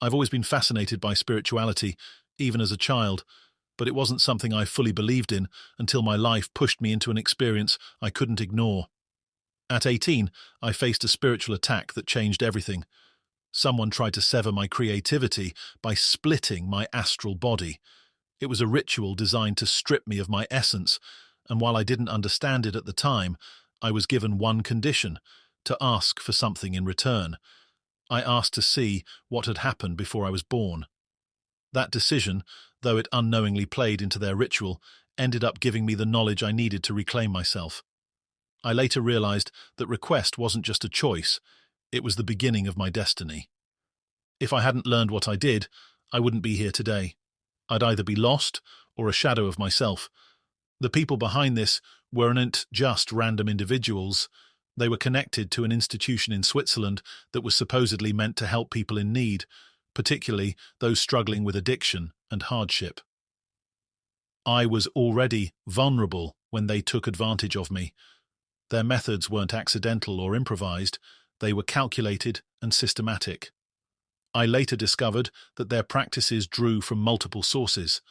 I've always been fascinated by spirituality, even as a child, but it wasn't something I fully believed in until my life pushed me into an experience I couldn't ignore. At 18, I faced a spiritual attack that changed everything. Someone tried to sever my creativity by splitting my astral body. It was a ritual designed to strip me of my essence, and while I didn't understand it at the time, I was given one condition: to ask for something in return. I asked to see what had happened before I was born. That decision, though it unknowingly played into their ritual, ended up giving me the knowledge I needed to reclaim myself. I later realized that request wasn't just a choice, it was the beginning of my destiny. If I hadn't learned what I did, I wouldn't be here today. I'd either be lost or a shadow of myself. The people behind this weren't just random individuals. They were connected to an institution in Switzerland that was supposedly meant to help people in need, particularly those struggling with addiction and hardship. I was already vulnerable when they took advantage of me. Their methods weren't accidental or improvised, they were calculated and systematic. I later discovered that their practices drew from multiple sources: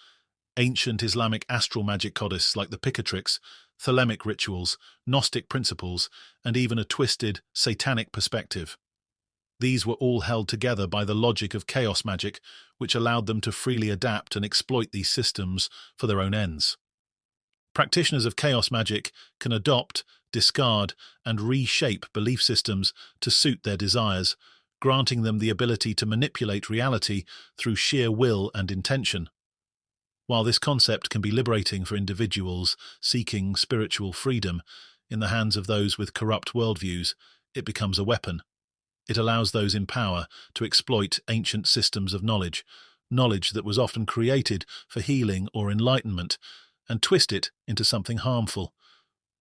ancient Islamic astral magic codices like the Picatrix, thelemic rituals, Gnostic principles, and even a twisted, satanic perspective. These were all held together by the logic of chaos magic, which allowed them to freely adapt and exploit these systems for their own ends. Practitioners of chaos magic can adopt, discard, and reshape belief systems to suit their desires, granting them the ability to manipulate reality through sheer will and intention. While this concept can be liberating for individuals seeking spiritual freedom, in the hands of those with corrupt worldviews, it becomes a weapon. It allows those in power to exploit ancient systems of knowledge that was often created for healing or enlightenment, and twist it into something harmful.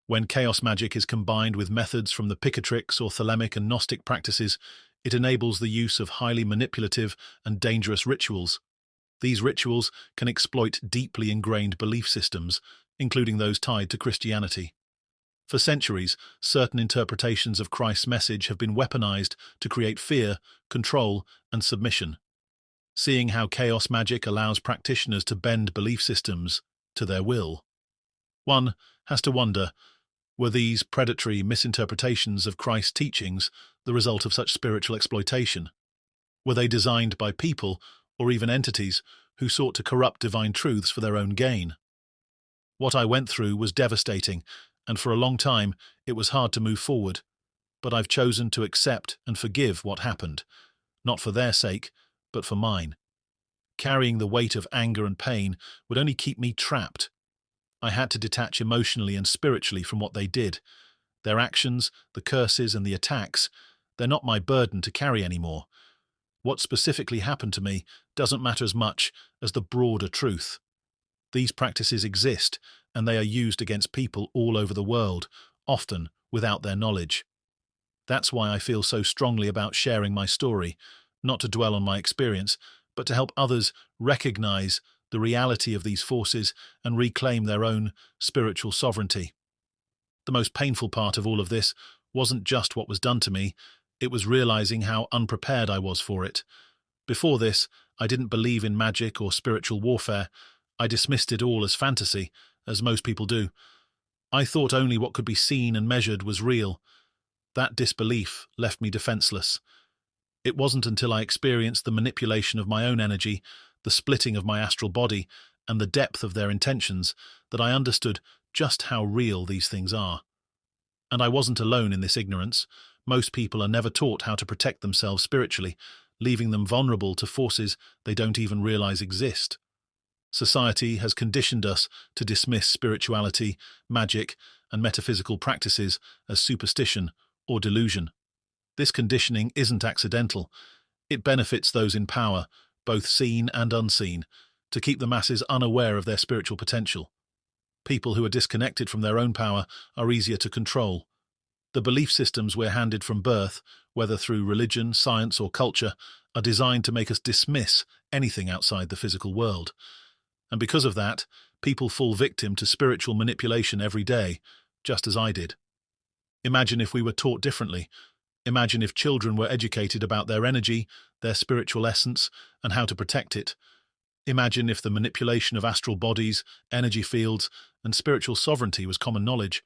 When chaos magic is combined with methods from the Picatrix or thelemic and Gnostic practices, it enables the use of highly manipulative and dangerous rituals. These rituals can exploit deeply ingrained belief systems, including those tied to Christianity. For centuries, certain interpretations of Christ's message have been weaponized to create fear, control, and submission. Seeing how chaos magic allows practitioners to bend belief systems to their will, one has to wonder, were these predatory misinterpretations of Christ's teachings the result of such spiritual exploitation? Were they designed by people, or even entities, who sought to corrupt divine truths for their own gain? What I went through was devastating, and for a long time it was hard to move forward. But I've chosen to accept and forgive what happened, not for their sake, but for mine. Carrying the weight of anger and pain would only keep me trapped. I had to detach emotionally and spiritually from what they did. Their actions, the curses and the attacks, they're not my burden to carry anymore. What specifically happened to me doesn't matter as much as the broader truth. These practices exist, and they are used against people all over the world, often without their knowledge. That's why I feel so strongly about sharing my story, not to dwell on my experience, but to help others recognize the reality of these forces and reclaim their own spiritual sovereignty. The most painful part of all of this wasn't just what was done to me, it was realizing how unprepared I was for it. Before this, I didn't believe in magic or spiritual warfare. I dismissed it all as fantasy, as most people do. I thought only what could be seen and measured was real. That disbelief left me defenseless. It wasn't until I experienced the manipulation of my own energy, the splitting of my astral body, and the depth of their intentions that I understood just how real these things are. And I wasn't alone in this ignorance. Most people are never taught how to protect themselves spiritually, leaving them vulnerable to forces they don't even realize exist. Society has conditioned us to dismiss spirituality, magic, and metaphysical practices as superstition or delusion. This conditioning isn't accidental. It benefits those in power, both seen and unseen, to keep the masses unaware of their spiritual potential. People who are disconnected from their own power are easier to control. The belief systems we're handed from birth, whether through religion, science, or culture, are designed to make us dismiss anything outside the physical world. And because of that, people fall victim to spiritual manipulation every day, just as I did. Imagine if we were taught differently. Imagine if children were educated about their energy, their spiritual essence, and how to protect it. Imagine if the manipulation of astral bodies, energy fields, and spiritual sovereignty was common knowledge.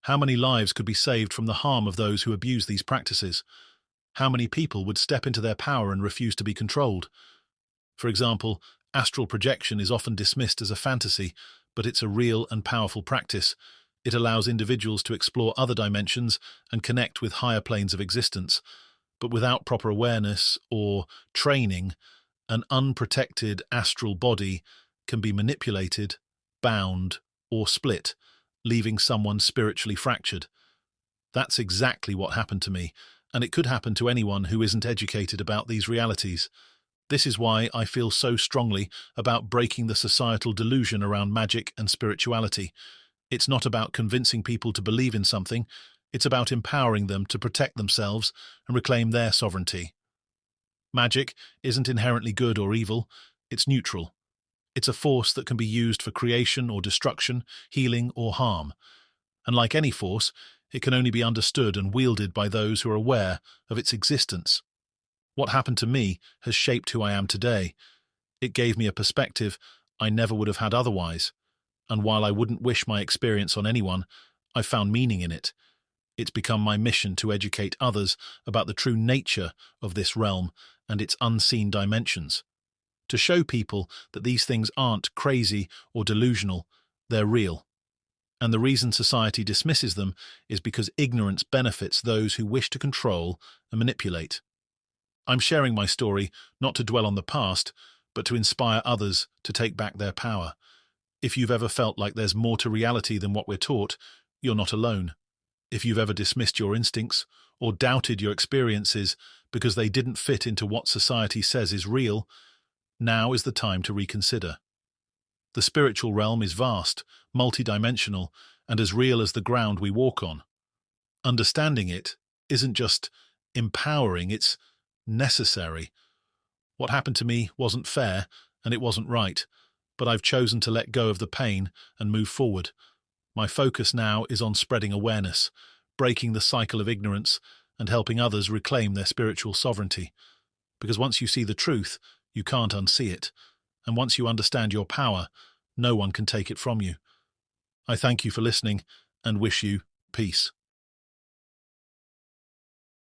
How many lives could be saved from the harm of those who abuse these practices? How many people would step into their power and refuse to be controlled? For example, astral projection is often dismissed as a fantasy, but it's a real and powerful practice. It allows individuals to explore other dimensions and connect with higher planes of existence. But without proper awareness or training, an unprotected astral body can be manipulated, bound, or split, leaving someone spiritually fractured. That's exactly what happened to me, and it could happen to anyone who isn't educated about these realities. This is why I feel so strongly about breaking the societal delusion around magic and spirituality. It's not about convincing people to believe in something, it's about empowering them to protect themselves and reclaim their sovereignty. Magic isn't inherently good or evil, it's neutral. It's a force that can be used for creation or destruction, healing or harm. And like any force, it can only be understood and wielded by those who are aware of its existence. What happened to me has shaped who I am today. It gave me a perspective I never would have had otherwise. And while I wouldn't wish my experience on anyone, I've found meaning in it. It's become my mission to educate others about the true nature of this realm and its unseen dimensions. To show people that these things aren't crazy or delusional, they're real. And the reason society dismisses them is because ignorance benefits those who wish to control and manipulate. I'm sharing my story not to dwell on the past, but to inspire others to take back their power. If you've ever felt like there's more to reality than what we're taught, you're not alone. If you've ever dismissed your instincts or doubted your experiences because they didn't fit into what society says is real, now is the time to reconsider. The spiritual realm is vast, multidimensional, and as real as the ground we walk on. Understanding it isn't just empowering, it's necessary. What happened to me wasn't fair, and it wasn't right, but I've chosen to let go of the pain and move forward. My focus now is on spreading awareness, breaking the cycle of ignorance, and helping others reclaim their spiritual sovereignty. Because once you see the truth, you can't unsee it. And once you understand your power, no one can take it from you. I thank you for listening and wish you peace.